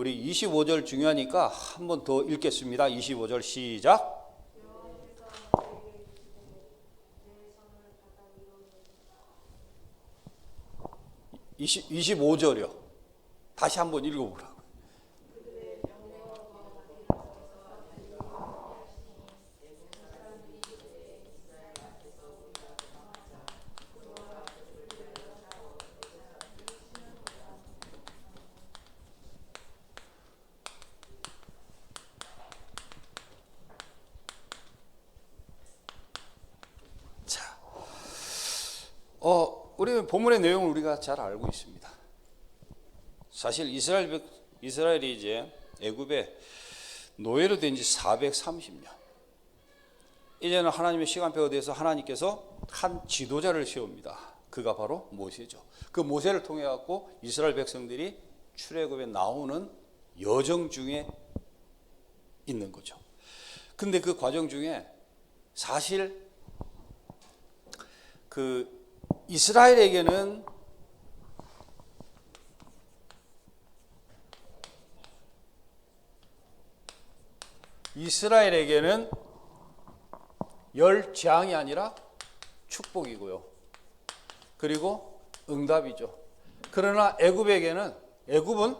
우리 25절 중요하니까 한 번 더 읽겠습니다. 25절 시작. 25절이요. 다시 한번 읽어보라고. 자, 우리 본문의 내용을 우리가 잘 알고 있습니다. 사실 이스라엘이 이제 애굽에 노예로 된 지 430년. 이제는 하나님의 시간표가 돼서 하나님께서 한 지도자를 세웁니다. 그가 바로 모세죠. 그 모세를 통해 갖고 이스라엘 백성들이 출애굽에 나오는 여정 중에 있는 거죠. 근데 그 과정 중에 사실 그 이스라엘에게는 열 재앙이 아니라 축복이고요. 그리고 응답이죠. 그러나 애굽은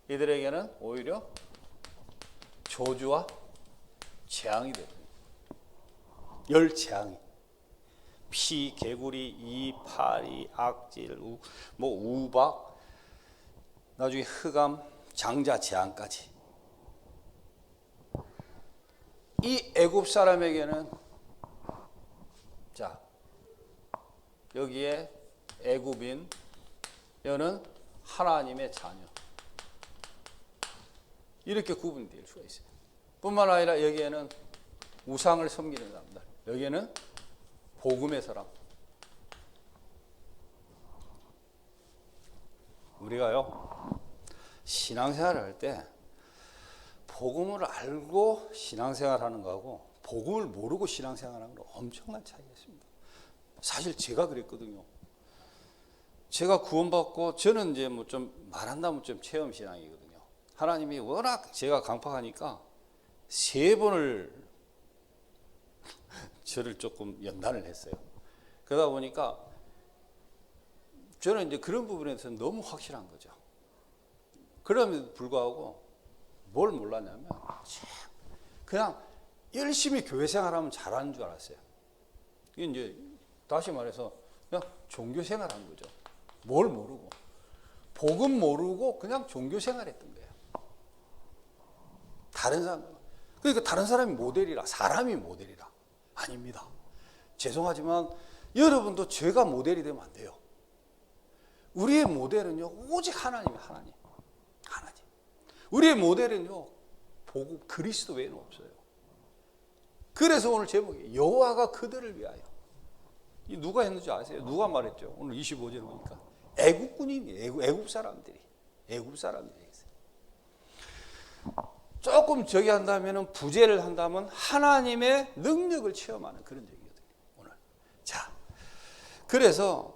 이들에게는 오히려 저주와 재앙이 됩니다. 열 재앙이. 피, 개구리, 이, 파리, 악질, 우박, 나중에 흑암, 장자 재앙까지. 이 애굽 사람에게는 자 여기에 애굽인 여는 하나님의 자녀 이렇게 구분될 수가 있어요. 뿐만 아니라 여기에는 우상을 섬기는 사람들, 여기에는 복음의 사람. 우리가요 신앙생활을 할 때 복음을 알고 신앙생활하는 거하고 복음을 모르고 신앙생활하는 건 엄청난 차이가 있습니다. 사실 제가 그랬거든요. 제가 구원받고 저는 이제 뭐 좀 말한다면 좀 체험 신앙이거든요. 하나님이 워낙 제가 강팍하니까 3번을 저를 조금 연단을 했어요. 그러다 보니까 저는 이제 그런 부분에서 너무 확실한 거죠. 그럼에도 불구하고 뭘 몰랐냐면 그냥 열심히 교회 생활하면 잘하는 줄 알았어요. 이제 다시 말해서 그냥 종교 생활한 거죠. 뭘 모르고 복음 모르고 그냥 종교 생활했던 거예요. 그러니까 다른 사람이 모델이라, 사람이 모델이라. 아닙니다. 죄송하지만 여러분도 제가 모델이 되면 안 돼요. 우리의 모델은요 오직 하나님이에요. 하나님. 우리의 모델은요 복음 그리스도 외에는 없어요. 그래서 오늘 제목이 여호와가 그들을 위하여. 이 누가 했는지 아세요? 누가 말했죠? 오늘 25절 보니까 애국군인이에요. 애국 사람들이 있어요. 조금 저기 한다면은 부재를 한다면 하나님의 능력을 체험하는 그런 얘기거든요. 오늘 자 그래서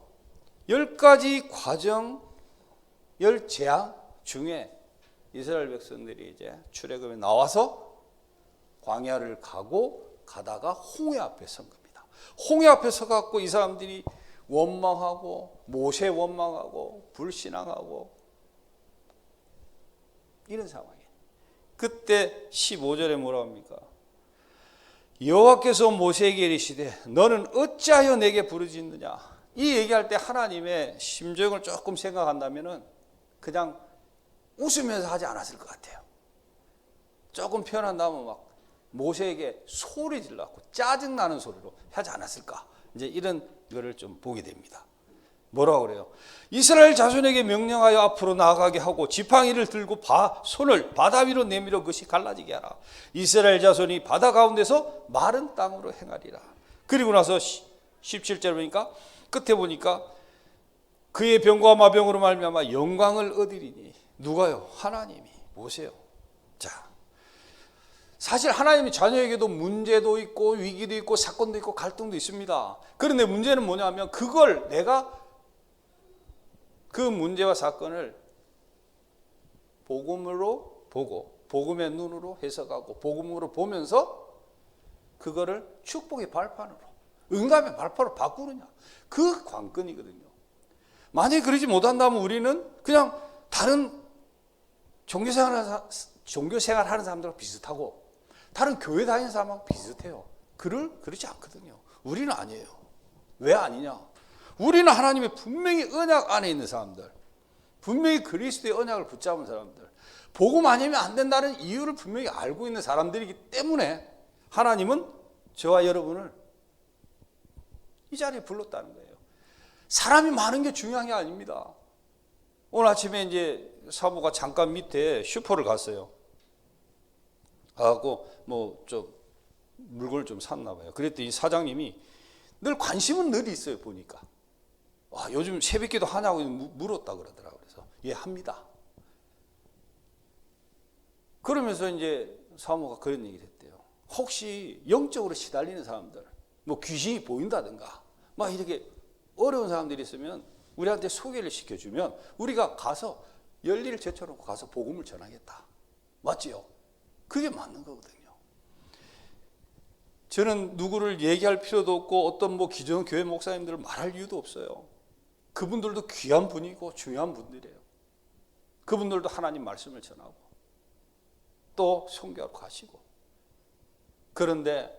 10가지 과정, 10재앙 중에 이스라엘 백성들이 이제 출애굽에 나와서 광야를 가다가 홍해 앞에 선 겁니다. 홍해 앞에 서갖고 이 사람들이 원망하고 모세 원망하고 불신앙하고 이런 상황이에요. 그때 15절에 뭐라고 합니까? 여호와께서 모세에게 이르시되 너는 어찌하여 내게 부르짖느냐. 이 얘기할 때 하나님의 심정을 조금 생각한다면은 그냥 웃으면서 하지 않았을 것 같아요. 조금 표현한다면 막 모세에게 소리 질렀고 짜증나는 소리로 하지 않았을까. 이제 이런 거를 좀 보게 됩니다. 뭐라고 그래요? 이스라엘 자손에게 명령하여 앞으로 나아가게 하고 지팡이를 들고 손을 바다 위로 내밀어 그것이 갈라지게 하라. 이스라엘 자손이 바다 가운데서 마른 땅으로 행하리라. 그리고 나서 17절 보니까 끝에 보니까 그의 병과 마병으로 말미암아 영광을 얻으리니. 누가요? 하나님이. 모세요. 자, 사실 하나님이 자녀에게도 문제도 있고 위기도 있고 사건도 있고 갈등도 있습니다. 그런데 문제는 뭐냐면 그걸 내가 그 문제와 사건을 복음으로 보고 복음의 눈으로 해석하고 복음으로 보면서 그거를 축복의 발판으로 응답의 발판으로 바꾸느냐. 그 관건이거든요. 만약에 그러지 못한다면 우리는 그냥 다른 종교생활 하는 사람들하고 비슷하고 다른 교회 다니는 사람하고 비슷해요. 그렇지 않거든요. 우리는 아니에요. 왜 아니냐? 우리는 하나님의 분명히 언약 안에 있는 사람들, 분명히 그리스도의 언약을 붙잡은 사람들, 복음 아니면 안 된다는 이유를 분명히 알고 있는 사람들이기 때문에 하나님은 저와 여러분을 이 자리에 불렀다는 거예요. 사람이 많은 게 중요한 게 아닙니다. 오늘 아침에 이제 사모가 잠깐 밑에 슈퍼를 갔어요. 가고 뭐 좀 물건을 좀 샀나 봐요. 그랬더니 사장님이 늘 관심은 늘 있어요. 보니까 요즘 새벽기도 하냐고 물었다 그러더라고요. 그래서 예, 합니다. 그러면서 이제 사모가 그런 얘기를 했대요. 혹시 영적으로 시달리는 사람들, 뭐 귀신이 보인다든가 막 이렇게 어려운 사람들이 있으면 우리한테 소개를 시켜주면 우리가 가서 열리를 제쳐놓고 가서 복음을 전하겠다. 맞지요? 그게 맞는 거거든요. 저는 누구를 얘기할 필요도 없고 어떤 뭐 기존 교회 목사님들을 말할 이유도 없어요. 그분들도 귀한 분이고 중요한 분들이에요. 그분들도 하나님 말씀을 전하고 또 선교하러 가시고. 그런데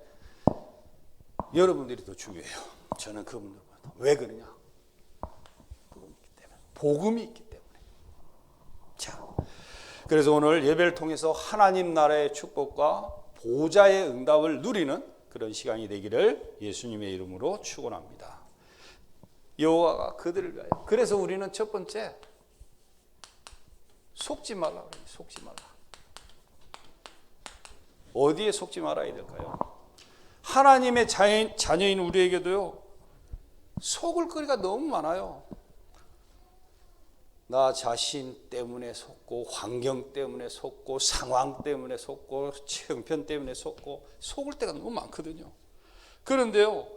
여러분들이 더 중요해요. 저는 그분들보다. 왜 그러냐? 복음이 있기 때문에. 자, 그래서 오늘 예배를 통해서 하나님 나라의 축복과 보좌의 응답을 누리는 그런 시간이 되기를 예수님의 이름으로 축원합니다. 여호와가 그들을 위하여. 그래서 우리는 첫 번째 속지 말라. 속지 말라. 어디에 속지 말아야 될까요? 하나님의 자녀인 우리에게도요, 속을 거리가 너무 많아요. 나 자신 때문에 속고, 환경 때문에 속고, 상황 때문에 속고, 형편 때문에 속고, 속을 때가 너무 많거든요. 그런데요,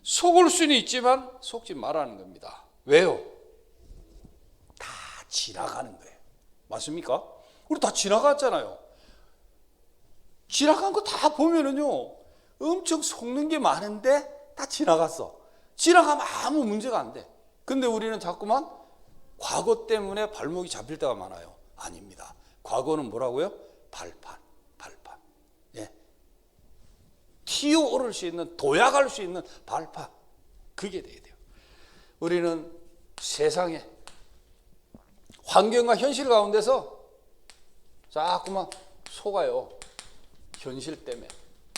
속을 수는 있지만 속지 말라는 겁니다. 왜요? 다 지나가는 거예요. 맞습니까? 우리 다 지나갔잖아요. 지나간 거 다 보면은요, 엄청 속는 게 많은데 다 지나갔어. 지나가면 아무 문제가 안 돼. 근데 우리는 자꾸만 과거 때문에 발목이 잡힐 때가 많아요. 아닙니다. 과거는 뭐라고요? 발판. 예. 튀어 오를 수 있는, 도약할 수 있는 발판. 그게 돼야 돼요. 우리는 세상에 환경과 현실 가운데서 자꾸만 속아요. 현실 때문에,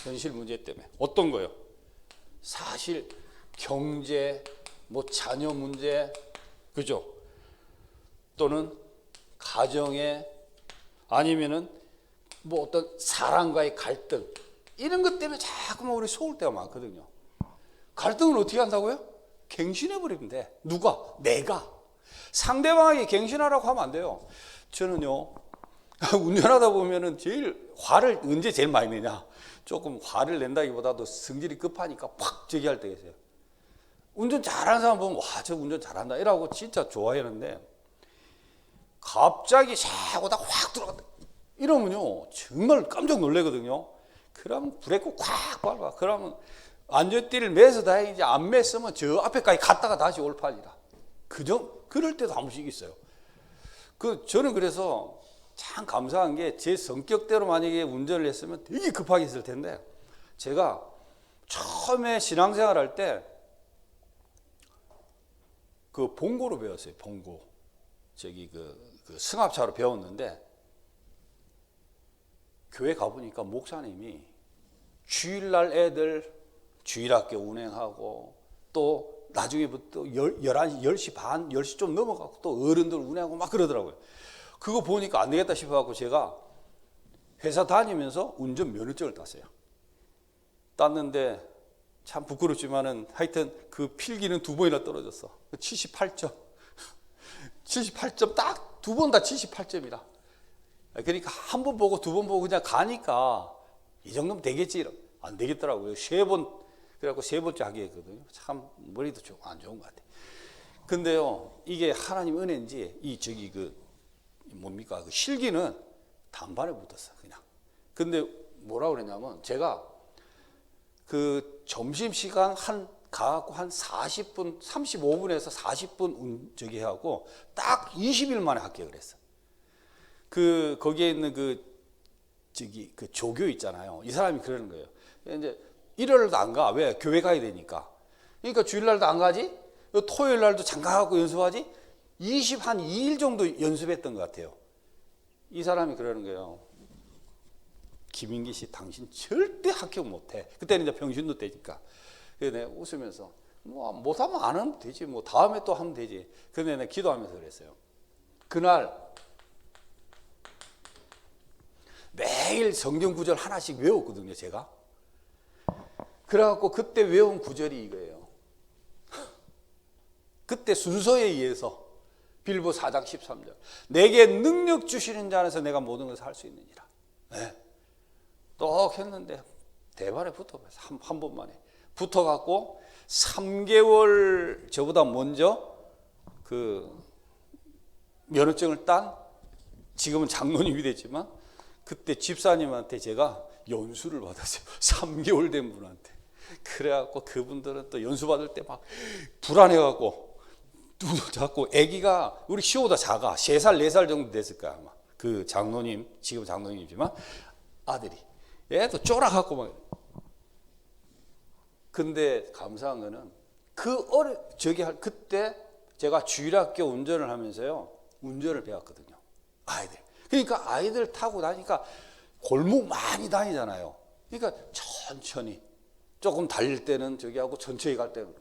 현실 문제 때문에. 어떤 거요? 사실 경제, 뭐 자녀 문제, 그죠? 또는 가정에, 아니면은 뭐 어떤 사람과의 갈등, 이런 것 때문에 자꾸만 우리 속을 때가 많거든요. 갈등은 어떻게 한다고요? 갱신해 버리면 돼. 누가? 내가. 상대방에게 갱신하라고 하면 안 돼요. 저는요, 운전하다 보면은 화를 언제 제일 많이 내냐? 조금 화를 낸다기보다도 성질이 급하니까 팍 저기 할 때가 있어요. 운전 잘하는 사람 보면 와, 저 운전 잘한다 이라고 진짜 좋아하는데, 갑자기 사고다 확 들어갔다 이러면요 정말 깜짝 놀래거든요. 그러면 브레이크 콱 밟아. 그러면 안전띠를 매서 다행이지, 안 맸으면 저 앞에까지 갔다가 다시 올 판이라. 그럴 때도 한 번씩 있어요. 저는 그래서 참 감사한 게, 제 성격대로 만약에 운전을 했으면 되게 급하게 했을 텐데, 제가 처음에 신앙생활 할 때 그 봉고로 배웠어요. 봉고. 저기 그 승합차로 배웠는데, 교회 가보니까 목사님이 주일날 애들 주일학교 운행하고, 또 나중에부터 11시, 10시 반, 10시 좀 넘어가고 또 어른들 운행하고 막 그러더라고요. 그거 보니까 안 되겠다 싶어갖고 제가 회사 다니면서 운전 면허증을 땄어요. 땄는데 참 부끄럽지만은 하여튼 그 필기는 2번이나 떨어졌어. 78점. 78점 딱 2번 다 78점이라. 그러니까 한 번 보고 2번 보고 그냥 가니까 이 정도면 되겠지. 안 되겠더라고요. 3번, 그래갖고 3번째 하게 했거든요. 참 머리도 좀 안 좋은 것 같아요. 근데요, 이게 하나님 은혜인지, 뭡니까? 그 실기는 단반에 붙었어, 그냥. 근데 뭐라고 그랬냐면, 제가 그 점심시간 가갖고 한 40분, 35분에서 40분 저기 하고 딱 20일 만에 합격을 했어. 거기에 있는 그 조교 있잖아요. 이 사람이 그러는 거예요. 이제 일요일도 안 가. 왜? 교회 가야 되니까. 그러니까 주일날도 안 가지? 토요일날도 잠깐 하고 연습하지? 2일 정도 연습했던 것 같아요. 이 사람이 그러는 거예요. 김인기 씨, 당신 절대 합격 못해. 그때는 이제 병신도 되니까. 그래서 내가 웃으면서, 뭐, 못하면 안 하면 되지. 뭐, 다음에 또 하면 되지. 근데 내가 기도하면서 그랬어요. 그날, 매일 성경 구절 하나씩 외웠거든요, 제가. 그래갖고 그때 외운 구절이 이거예요. 그때 순서에 의해서 빌보 4장 13절. 내게 능력 주시는 자 안에서 내가 모든 것을 할 수 있느니라. 네. 똑 했는데 대발에 붙어봤어요. 한 번만에. 붙어갖고 3개월 저보다 먼저 그 면허증을 딴, 지금은 장로님이 됐지만 그때 집사님한테 제가 연수를 받았어요. 3개월 된 분한테. 그래갖고 그분들은 또 연수 받을 때 막 불안해갖고 자꾸 아기가 우리 시호보다 작아. 3살 4살 정도 됐을 거야 아마. 그 장로님, 지금 장로님이지만 아들이 얘도 쫄아갖고 막. 근데 감사한 거는 그때 제가 주일학교 운전을 하면서요, 운전을 배웠거든요. 아이들. 그러니까 아이들 타고 다니까 골목 많이 다니잖아요. 그러니까 천천히, 조금 달릴 때는 저기 하고 천천히 갈 때는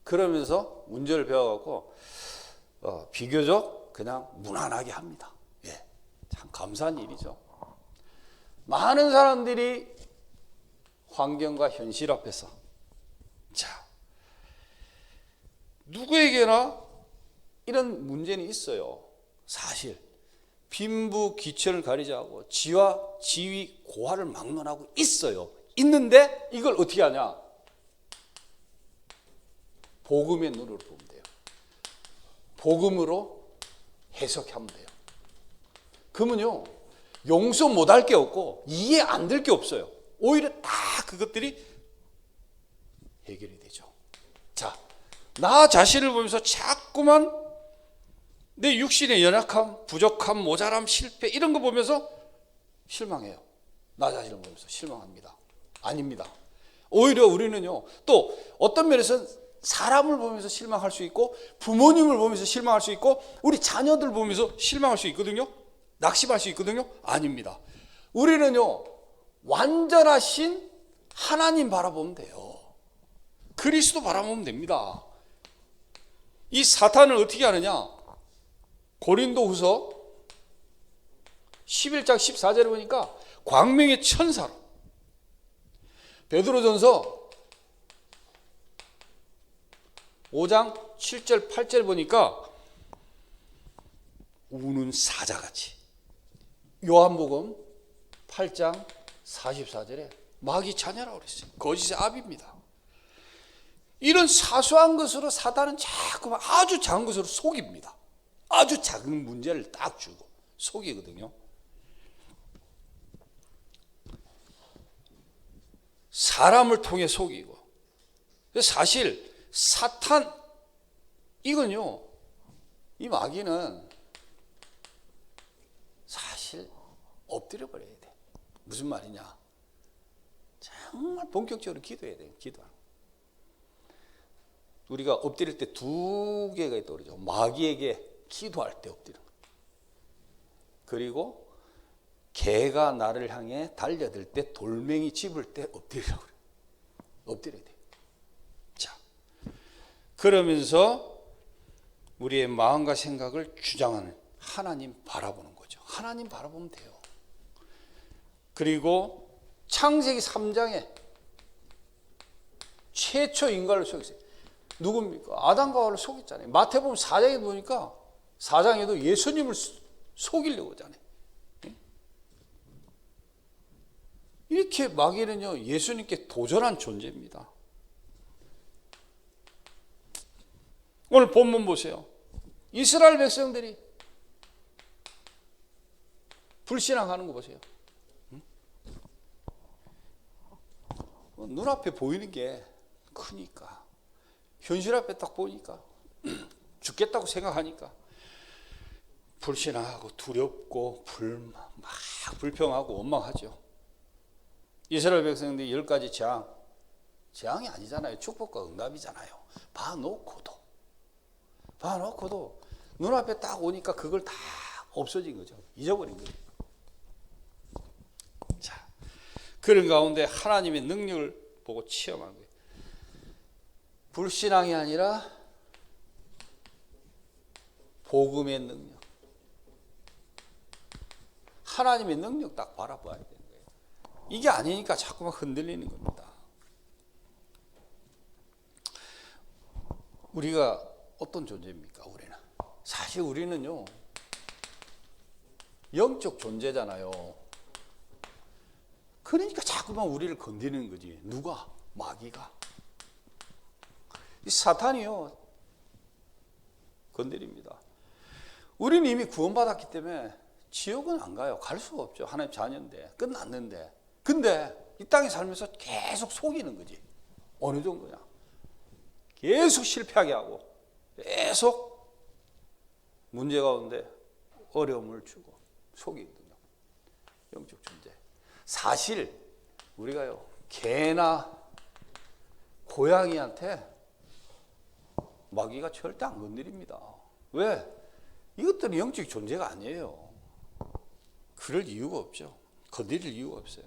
그러면서 운전을 배워갖고 비교적 그냥 무난하게 합니다. 예, 참 감사한 일이죠. 많은 사람들이 환경과 현실 앞에서, 자, 누구에게나 이런 문제는 있어요. 사실 빈부 귀천을 가리지 않고 지와 지위 고하를 막론하고 있어요. 있는데 이걸 어떻게 하냐? 복음의 눈으로 보면 돼요. 복음으로 해석하면 돼요. 그러면요, 용서 못할 게 없고 이해 안 될 게 없어요. 오히려 다 그것들이 해결이 되죠. 자, 나 자신을 보면서 자꾸만 내 육신의 연약함, 부족함, 모자람, 실패 이런 거 보면서 실망해요. 나 자신을 보면서 실망합니다. 아닙니다. 오히려 우리는요, 또 어떤 면에서는 사람을 보면서 실망할 수 있고, 부모님을 보면서 실망할 수 있고, 우리 자녀들 보면서 실망할 수 있거든요. 낙심할 수 있거든요. 아닙니다. 우리는요, 완전하신 하나님 바라보면 돼요. 그리스도 바라보면 됩니다. 이 사탄을 어떻게 하느냐? 고린도후서 11장 14절에 보니까 광명의 천사로, 베드로전서 5장 7절 8절 보니까 우는 사자같이, 요한복음 8장 44절에 마귀 자녀라고 그랬어요. 거짓의 아비입니다. 이런 사소한 것으로 사단은 자꾸만 아주 작은 것으로 속입니다. 아주 작은 문제를 딱 주고 속이거든요. 사람을 통해 속이고. 사실 사탄, 이건요, 이 마귀는 사실 엎드려 버려야 돼. 무슨 말이냐? 정말 본격적으로 기도해야 돼요. 기도하는. 우리가 엎드릴 때 2개가 떠오르죠. 마귀에게 기도할 때 엎드리는 거. 그리고 개가 나를 향해 달려들 때, 돌멩이 집을 때 엎드리라고 그래요. 엎드려야 돼요. 자, 그러면서 우리의 마음과 생각을 주장하는 하나님 바라보는 거죠. 하나님 바라보면 돼요. 그리고 창세기 3장에 최초 인간을 속였어요. 누굽니까? 아담과 하와를 속였잖아요. 마태복음 4장에 보니까 4장에도 예수님을 속이려고 하잖아요. 이렇게 마귀는요, 예수님께 도전한 존재입니다. 오늘 본문 보세요. 이스라엘 백성들이 불신앙하는 거 보세요. 눈앞에 보이는 게 크니까, 현실 앞에 딱 보니까 죽겠다고 생각하니까 불신앙하고 두렵고 막 불평하고 원망하죠. 이스라엘 백성들이 10가지 재앙이 아니잖아요. 축복과 응답이잖아요. 봐놓고도 눈앞에 딱 오니까 그걸 다 없어진 거죠. 잊어버린 거죠. 자, 그런 가운데 하나님의 능력을 보고 체험한 거예요. 불신앙이 아니라 복음의 능력, 하나님의 능력 딱 바라봐야 되는 거예요. 이게 아니니까 자꾸만 흔들리는 겁니다. 우리가 어떤 존재입니까? 사실 우리는요, 영적 존재잖아요. 그러니까 자꾸만 우리를 건드리는 거지. 누가? 마귀가. 이 사탄이요, 건드립니다. 우리는 이미 구원받았기 때문에 지옥은 안 가요. 갈 수가 없죠. 하나님 자녀인데, 끝났는데. 근데 이 땅에 살면서 계속 속이는 거지. 어느 정도냐? 계속 실패하게 하고, 계속 문제 가운데 어려움을 주고 속이거든요. 영적 존재. 사실 우리가요, 개나 고양이한테 마귀가 절대 안 건드립니다. 왜? 이것들은 영적 존재가 아니에요. 그럴 이유가 없죠. 건드릴 이유가 없어요.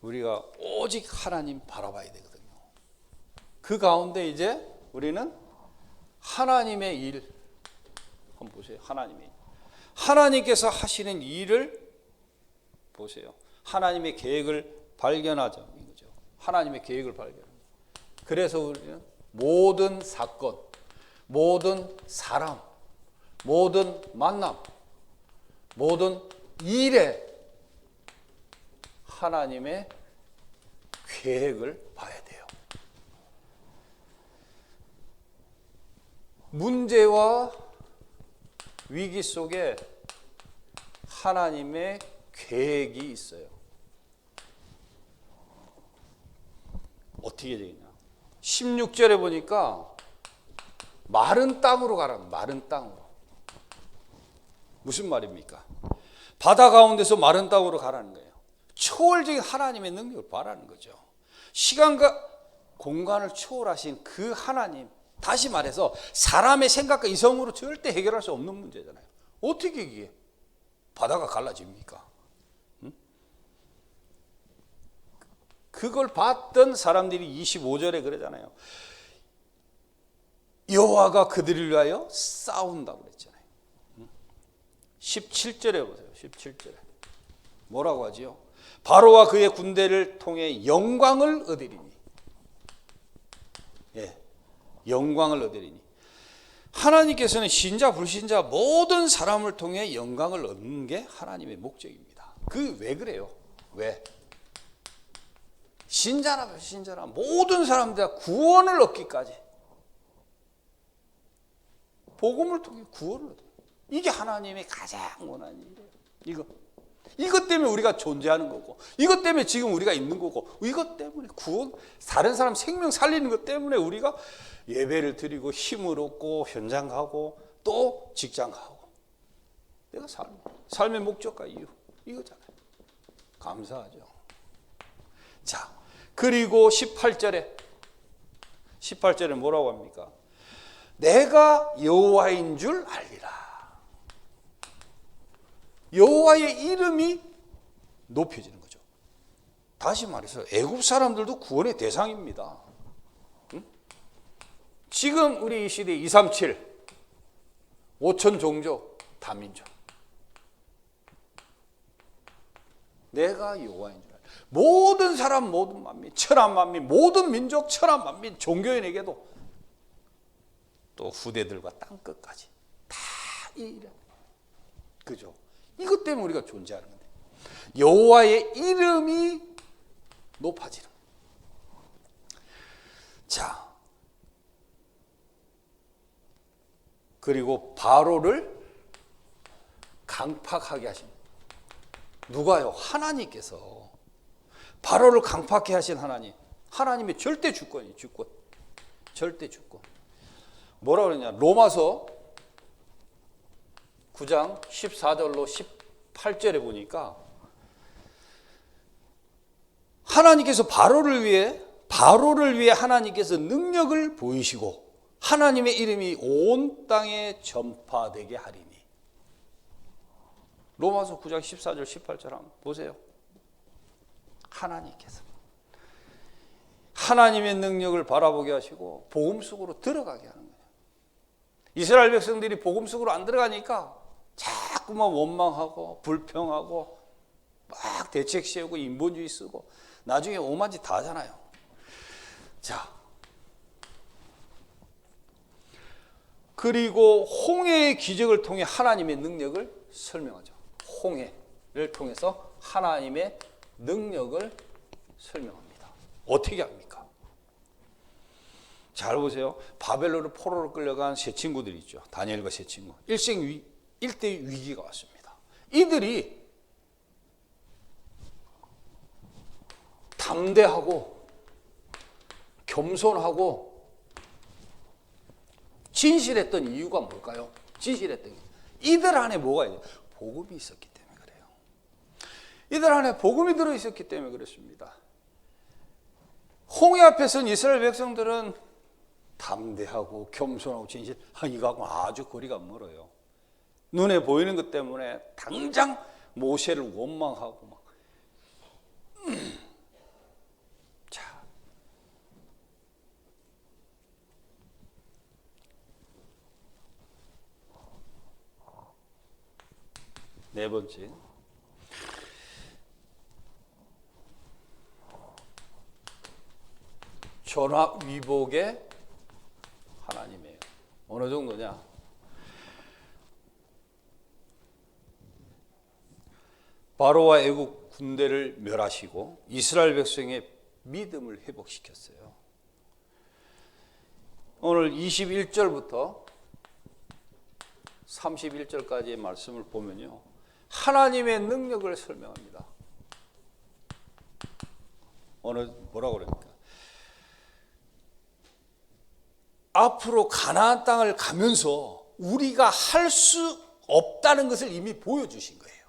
우리가 오직 하나님 바라봐야 되거든요. 그 가운데 이제 우리는 하나님의 일 한번 보세요. 하나님의 일. 하나님께서 하시는 일을 보세요. 하나님의 계획을 발견하자 이 거죠. 하나님의 계획을 발견. 그래서 우리는 모든 사건, 모든 사람, 모든 만남, 모든 일에 하나님의 계획을 봐야 돼요. 문제와 위기 속에 하나님의 계획이 있어요. 어떻게 되냐? 16절에 보니까 마른 땅으로 가라는, 마른 땅으로. 무슨 말입니까? 바다 가운데서 마른 땅으로 가라는 거예요. 초월적인 하나님의 능력을 바라는 거죠. 시간과 공간을 초월하신 그 하나님, 다시 말해서 사람의 생각과 이성으로 절대 해결할 수 없는 문제잖아요. 어떻게 이게 바다가 갈라집니까? 그걸 봤던 사람들이 25절에 그러잖아요. 여호와가 그들을 위하여 싸운다고 그랬잖아요. 17절에 보세요. 17절에 뭐라고 하지요? 바로와 그의 군대를 통해 영광을 얻으리니. 예, 영광을 얻으리니. 하나님께서는 신자 불신자 모든 사람을 통해 영광을 얻는 게 하나님의 목적입니다. 그 왜 그래요? 왜? 신자나 불신자나 모든 사람들 다 구원을 얻기까지, 복음을 통해 구원을 얻어요. 이게 하나님의 가장 원하는 일이에요. 이것 때문에 우리가 존재하는 거고, 이것 때문에 지금 우리가 있는 거고, 이것 때문에 구원, 다른 사람 생명 살리는 것 때문에 우리가 예배를 드리고 힘을 얻고 현장 가고 또 직장 가고, 내가 삶의 목적과 이유 이거잖아요. 감사하죠. 자, 그리고 18절에 뭐라고 합니까? 내가 여호와인 줄 알리라. 여호와의 이름이 높여지는 거죠. 다시 말해서 애굽 사람들도 구원의 대상입니다. 응? 지금 우리 이 시대 237 5천 종족 다민족, 내가 여호와인 줄 알리라. 모든 사람, 모든 만민, 천한 만민, 모든 민족, 천한 만민, 종교인에게도 또 후대들과 땅끝까지 다 이 이름. 그죠? 이것 때문에 우리가 존재하는 건데, 여호와의 이름이 높아지는. 자, 그리고 바로를 강팍하게 하십니다. 누가요? 하나님께서. 바로를 강팍해 하신 하나님. 하나님의 절대 주권이 주권. 절대 주권. 뭐라 그러냐? 로마서 9장 14절로 18절에 보니까 하나님께서 바로를 위해 하나님께서 능력을 보이시고 하나님의 이름이 온 땅에 전파되게 하리니. 로마서 9장 14절 18절 한번 보세요. 하나님께서 하나님의 능력을 바라보게 하시고 복음 속으로 들어가게 하는 거예요. 이스라엘 백성들이 복음 속으로 안 들어가니까 자꾸만 원망하고 불평하고 막 대책 세우고 인본주의 쓰고 나중에 오만 짓 다 하잖아요. 자, 그리고 홍해의 기적을 통해 하나님의 능력을 설명하죠. 홍해를 통해서 하나님의 능력을 설명합니다. 어떻게 합니까? 잘 보세요. 바벨론으로 포로로 끌려간 세 친구들이 있죠. 다니엘과 세 친구. 일대 위기가 왔습니다. 이들이 담대하고 겸손하고 진실했던 이유가 뭘까요? 진실했던 게 이들 안에 뭐가 있냐? 복음이 있었기 때문에 그래요. 이들 안에 복음이 들어있었기 때문에 그렇습니다. 홍해 앞에 선 이스라엘 백성들은 담대하고 겸손하고 진실, 이거하고 아주 거리가 멀어요. 눈에 보이는 것 때문에 당장 모세를 원망하고 막. 자, 네 번째, 전화위복의 하나님이에요. 어느 정도냐? 바로와 애국 군대를 멸하시고 이스라엘 백성의 믿음을 회복시켰어요. 오늘 21절부터 31절까지의 말씀을 보면요, 하나님의 능력을 설명합니다. 뭐라고 그럽니까? 앞으로 가나안 땅을 가면서 우리가 할 수 없다는 것을 이미 보여주신 거예요.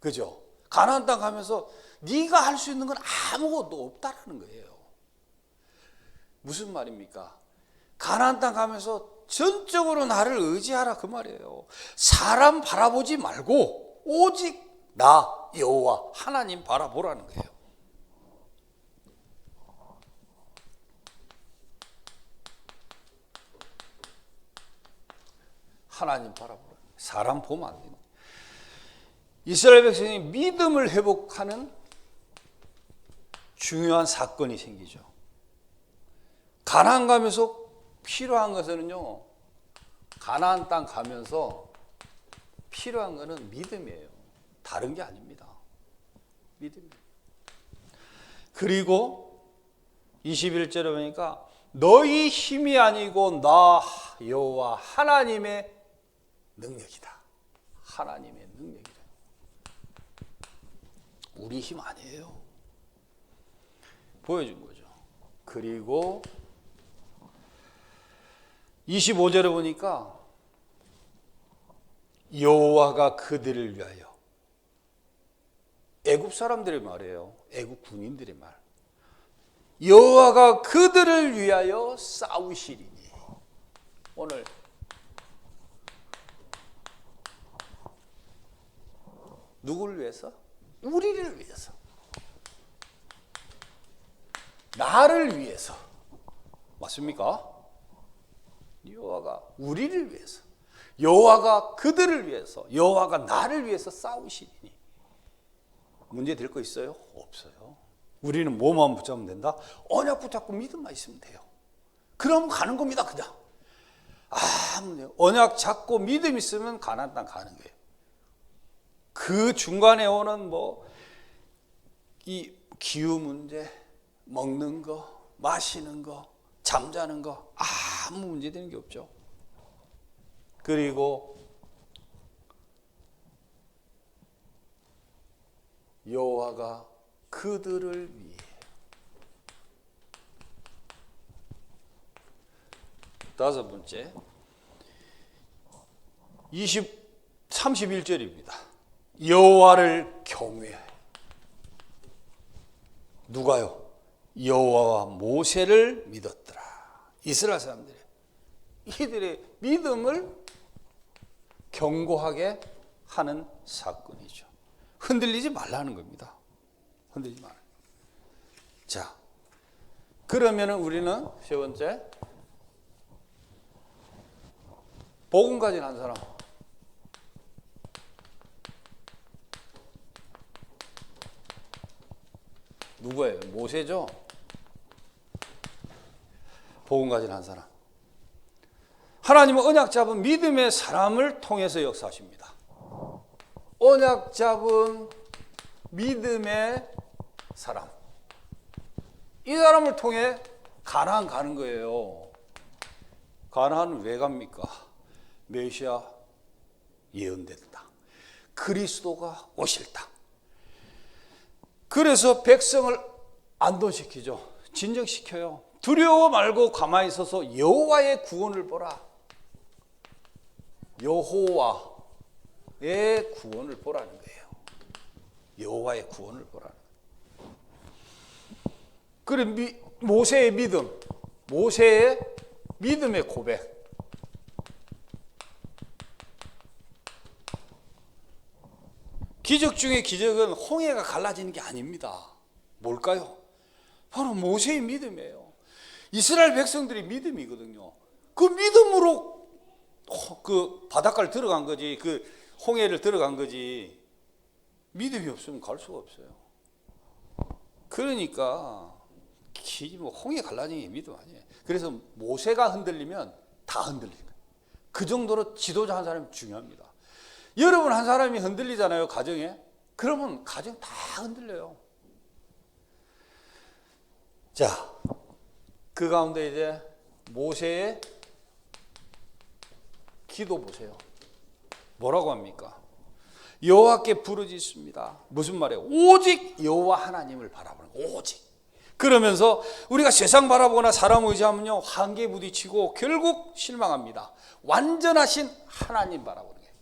그죠? 가나안 땅 가면서 네가 할 수 있는 건 아무것도 없다라는 거예요. 무슨 말입니까? 가나안 땅 가면서 전적으로 나를 의지하라 그 말이에요. 사람 바라보지 말고 오직 나 여호와 하나님 바라보라는 거예요. 하나님 바라보라. 사람 보면 안 됩니다. 이스라엘 백성이 믿음을 회복하는 중요한 사건이 생기죠. 가나안 가면서 필요한 것은요, 가나안 땅 가면서 필요한 것은 믿음이에요. 다른 게 아닙니다. 믿음이에요. 그리고 21절에 보니까 너희 힘이 아니고 나 여호와 하나님의 능력이다. 하나님의 능력이다. 우리 힘 아니에요. 보여준 거죠. 그리고 25절에 보니까 여호와가 그들을 위하여, 애굽 사람들의 말이에요. 애굽 군인들의 말. 여호와가 그들을 위하여 싸우시리니. 오늘 누구를 위해서? 우리를 위해서. 나를 위해서. 맞습니까? 여호와가 우리를 위해서, 여호와가 그들을 위해서, 여호와가 나를 위해서 싸우시니. 문제 될 거 있어요? 없어요. 우리는 뭐만 붙잡으면 된다? 언약 붙잡고 믿음만 있으면 돼요. 그럼 가는 겁니다. 그냥 언약 잡고 믿음 있으면 가나안 땅 가는 거예요. 그 중간에 오는 이 기후 문제, 먹는 거, 마시는 거, 잠자는 거 아무 문제되는 게 없죠. 그리고 여호와가 그들을 위해. 다섯 번째 31절입니다. 여호와를 경외해. 누가요? 여호와와 모세를 믿었더라. 이스라엘 사람들이 이들의 믿음을 견고하게 하는 사건이죠. 흔들리지 말라는 겁니다. 흔들리지 말라. 자, 그러면은 우리는 세 번째, 복음 가진 한 사람. 누구예요? 모세죠? 복음 가진 한 사람. 하나님은 언약 잡은 믿음의 사람을 통해서 역사하십니다. 언약 잡은 믿음의 사람. 이 사람을 통해 가나안 가는 거예요. 가나안은 왜 갑니까? 메시아 예언된 땅. 그리스도가 오실 땅. 그래서 백성을 안도시키죠. 진정시켜요. 두려워 말고 가만히 있어서 여호와의 구원을 보라. 여호와의 구원을 보라는 거예요. 여호와의 구원을 보라는 거예요. 그래, 모세의 믿음, 모세의 믿음의 고백. 기적 중에 기적은 홍해가 갈라지는 게 아닙니다. 뭘까요? 바로 모세의 믿음이에요. 이스라엘 백성들의 믿음이거든요. 그 믿음으로 그 바닷가를 들어간 거지, 그 홍해를 들어간 거지. 믿음이 없으면 갈 수가 없어요. 그러니까 뭐 홍해 갈라지는 게 믿음 아니에요. 그래서 모세가 흔들리면 다 흔들리는 거예요. 그 정도로 지도자 한 사람이 중요합니다. 여러분 한 사람이 흔들리잖아요, 가정에. 그러면 가정 다 흔들려요. 자, 그 가운데 이제 모세의 기도 보세요. 뭐라고 합니까? 여호와께 부르짖습니다. 무슨 말이에요? 오직 여호와 하나님을 바라보는 거예요. 오직. 그러면서 우리가 세상 바라보거나 사람 의지하면요, 한계에 부딪히고 결국 실망합니다. 완전하신 하나님 바라보는 거예요.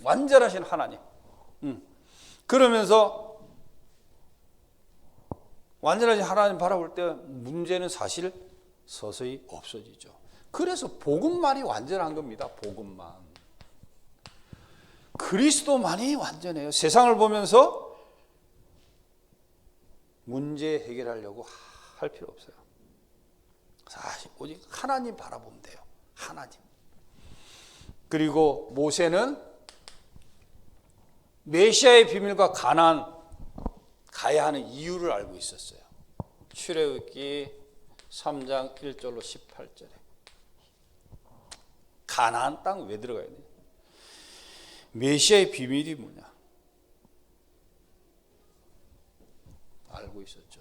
완전하신 하나님. 그러면서 완전하신 하나님 바라볼 때 문제는 사실 서서히 없어지죠. 그래서 복음만이 완전한 겁니다. 복음만. 그리스도만이 완전해요. 세상을 보면서 문제 해결하려고 할 필요 없어요. 사실 오직 하나님 바라보면 돼요. 하나님. 그리고 모세는 메시아의 비밀과 가나안 가야 하는 이유를 알고 있었어요. 출애굽기 3장 1절로 18절에 가나안 땅 왜 들어가야 돼? 메시아의 비밀이 뭐냐? 알고 있었죠.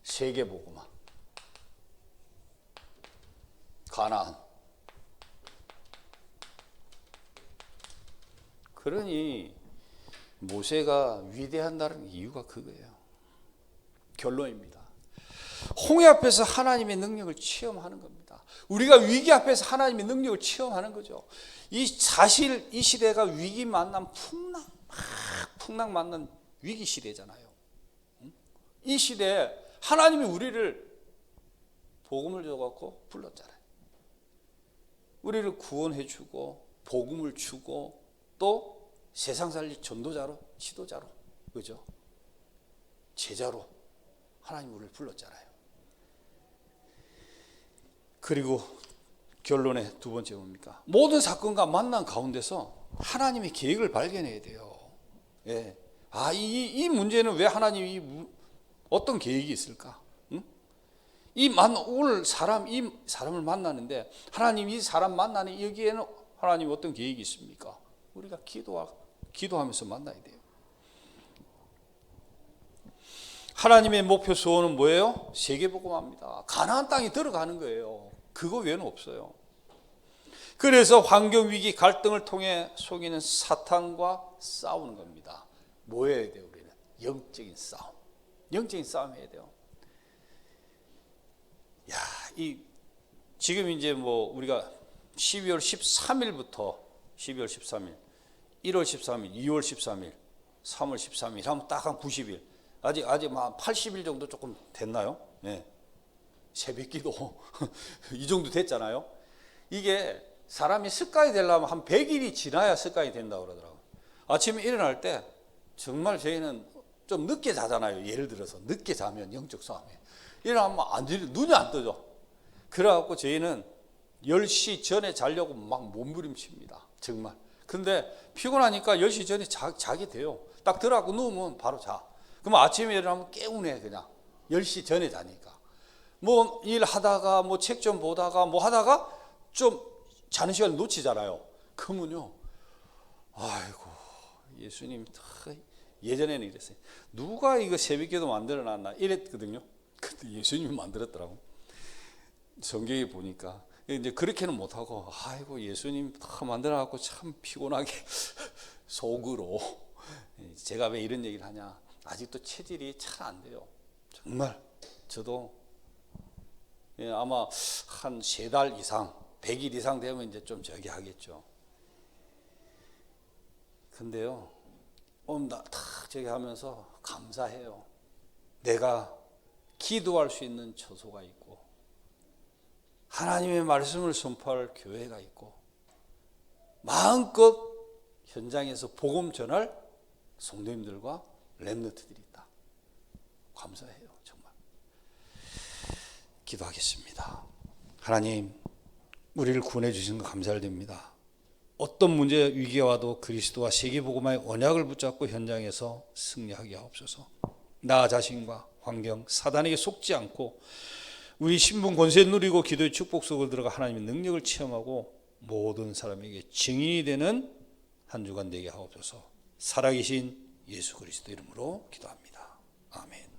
세계복음화, 가나안. 그러니 모세가 위대한다는 이유가 그거예요. 결론입니다. 홍해 앞에서 하나님의 능력을 체험하는 겁니다. 우리가 위기 앞에서 하나님의 능력을 체험하는 거죠. 이 사실 이 시대가 위기 만난 풍랑 만난 위기 시대잖아요. 이 시대에 하나님이 우리를 복음을 줘갖고 불렀잖아요. 우리를 구원해 주고 복음을 주고 또 세상 살릴 전도자로, 지도자로, 그죠? 제자로 하나님 우리를 불렀잖아요. 그리고 결론의 두 번째 뭡니까? 모든 사건과 만난 가운데서 하나님의 계획을 발견해야 돼요. 예. 아, 이 문제는 왜 하나님이 어떤 계획이 있을까? 응? 오늘 이 사람을 만나는데 하나님 이 사람 만나는 여기에는 하나님 어떤 계획이 있습니까? 우리가 기도하면서 만나야 돼요. 하나님의 목표 소원은 뭐예요? 세계복음화입니다. 가나안 땅에 들어가는 거예요. 그거 외에는 없어요. 그래서 환경 위기 갈등을 통해 속이는 사탄과 싸우는 겁니다. 뭐 해야 돼요? 우리는 영적인 싸움. 영적인 싸움 해야 돼요. 야, 지금 이제 뭐 우리가 12월 13일부터 12월 13일, 1월 13일, 2월 13일, 3월 13일 하면 딱 한 90일. 아직 한 80일 정도 조금 됐나요? 네. 새벽기도 이 정도 됐잖아요. 이게 사람이 습관이 되려면 한 100일이 지나야 습관이 된다고 그러더라고요. 아침에 일어날 때 정말 저희는 좀 늦게 자잖아요. 예를 들어서 늦게 자면 영적 싸움에 일어나면 눈이 안 뜨죠. 그래갖고 저희는 10시 전에 자려고 막 몸부림칩니다. 정말. 근데 피곤하니까 10시 전에 자게 돼요. 딱 들어가고 누우면 바로 자. 그럼 아침에 일어나면 개운해. 그냥 10시 전에 자니까. 뭐 일하다가 뭐 책 좀 보다가 뭐 하다가 좀 자는 시간을 놓치잖아요. 그러면요, 아이고 예수님, 예전에는 이랬어요. 누가 이거 새벽기도 만들어놨나 이랬거든요. 근데 예수님이 만들었더라고. 성경에 보니까. 이제 그렇게는 못하고, 아이고 예수님 다 만들어갖고 참 피곤하게 속으로. 제가 왜 이런 얘기를 하냐, 아직도 체질이 잘 안 돼요. 정말 저도 아마 한 3달 이상, 100일 이상 되면 이제 좀 저기 하겠죠. 근데요, 다 저기 하면서 감사해요. 내가 기도할 수 있는 처소가 있고, 하나님의 말씀을 선포할 교회가 있고, 마음껏 현장에서 복음 전할 성도님들과 렘넌트들이 있다. 감사해요. 정말. 기도하겠습니다. 하나님, 우리를 구원해 주신 것 감사드립니다. 어떤 문제 위기가 와도 그리스도와 세계복음화의 언약을 붙잡고 현장에서 승리하게 하옵소서. 나 자신과 환경, 사단에게 속지 않고 우리 신분 권세 누리고 기도의 축복 속으로 들어가 하나님의 능력을 체험하고 모든 사람에게 증인이 되는 한 주간 되게 하옵소서. 살아계신 예수 그리스도 이름으로 기도합니다. 아멘.